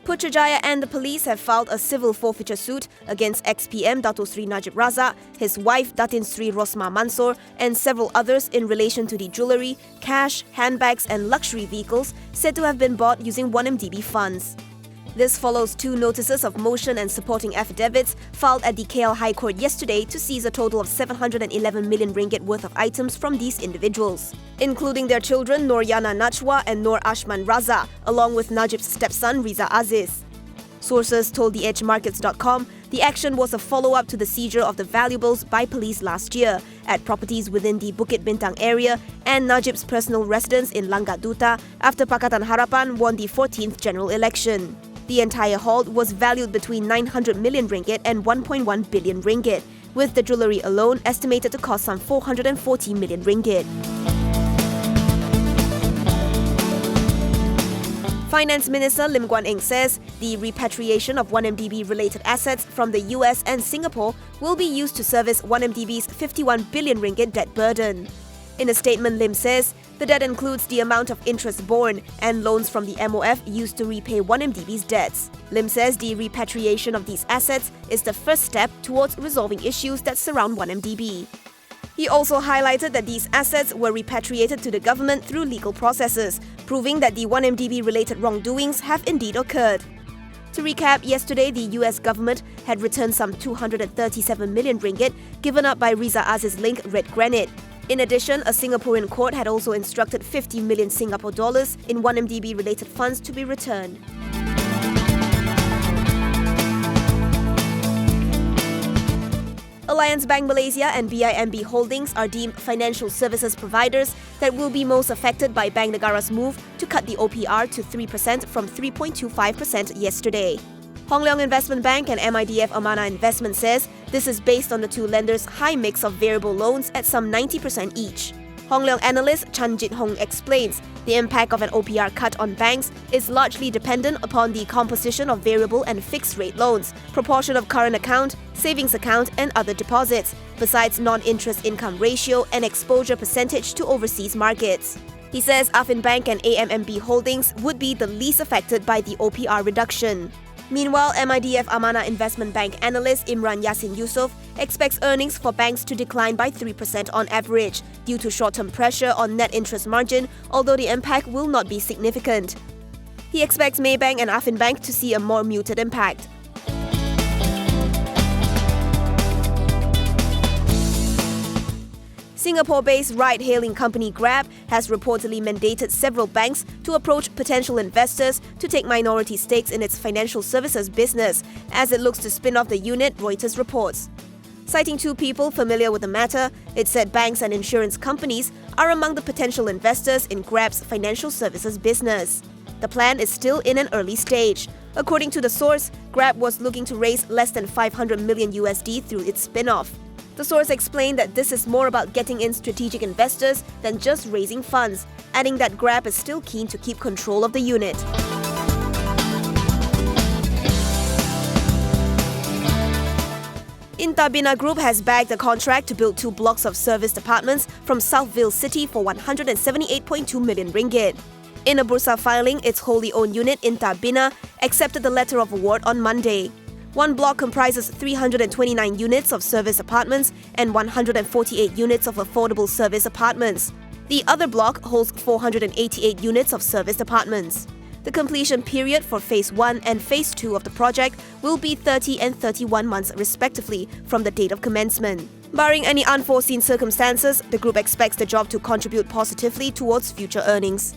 Putrajaya and the police have filed a civil forfeiture suit against ex-PM Datuk Seri Najib Razak, his wife Datin Seri Rosmah Mansor and several others in relation to the jewellery, cash, handbags and luxury vehicles said to have been bought using 1MDB funds. This follows 2 notices of motion and supporting affidavits filed at the KL High Court yesterday to seize a total of 711 million ringgit worth of items from these individuals, including their children Noryana Najwa and Nur Ashman Raza, along with Najib's stepson Riza Aziz. Sources told theedgemarkets.com the action was a follow-up to the seizure of the valuables by police last year at properties within the Bukit Bintang area and Najib's personal residence in Langkat Duta after Pakatan Harapan won the 14th general election. The entire haul was valued between 900 million ringgit and 1.1 billion ringgit, with the jewellery alone estimated to cost some 440 million ringgit. Finance Minister Lim Guan Eng says the repatriation of 1MDB-related assets from the US and Singapore will be used to service 1MDB's 51 billion ringgit debt burden. In a statement, Lim says the debt includes the amount of interest borne and loans from the MOF used to repay 1MDB's debts. Lim says the repatriation of these assets is the first step towards resolving issues that surround 1MDB. He also highlighted that these assets were repatriated to the government through legal processes, proving that the 1MDB-related wrongdoings have indeed occurred. To recap, yesterday the US government had returned some 237 million ringgit given up by Riza Aziz link Red Granite. In addition, a Singaporean court had also instructed 50 million Singapore dollars in 1MDB-related funds to be returned. Alliance Bank Malaysia and BIMB Holdings are deemed financial services providers that will be most affected by Bank Negara's move to cut the OPR to 3% from 3.25% yesterday. Hong Leong Investment Bank and MIDF Amanah Investment says this is based on the 2 lenders' high mix of variable loans at some 90% each. Hong Leong analyst Chan Jit Hong explains the impact of an OPR cut on banks is largely dependent upon the composition of variable and fixed-rate loans, proportion of current account, savings account and other deposits, besides non-interest income ratio and exposure percentage to overseas markets. He says Affin Bank and AMMB Holdings would be the least affected by the OPR reduction. Meanwhile, MIDF Amanah Investment Bank analyst Imran Yassin Yusof expects earnings for banks to decline by 3% on average due to short-term pressure on net interest margin, although the impact will not be significant. He expects Maybank and Affin Bank to see a more muted impact. Singapore-based ride-hailing company Grab has reportedly mandated several banks to approach potential investors to take minority stakes in its financial services business as it looks to spin off the unit, Reuters reports. Citing 2 people familiar with the matter, it said banks and insurance companies are among the potential investors in Grab's financial services business. The plan is still in an early stage. According to the source, Grab was looking to raise less than 500 million USD through its spin-off. The source explained that this is more about getting in strategic investors than just raising funds, adding that Grab is still keen to keep control of the unit. Taberna Group has bagged a contract to build 2 blocks of service apartments from Southville City for 178.2 million ringgit. In a Bursa filing, its wholly owned unit Taberna accepted the letter of award on Monday. 1 block comprises 329 units of service apartments and 148 units of affordable service apartments. The other block holds 488 units of service apartments. The completion period for Phase 1 and Phase 2 of the project will be 30 and 31 months respectively from the date of commencement. Barring any unforeseen circumstances, the group expects the job to contribute positively towards future earnings.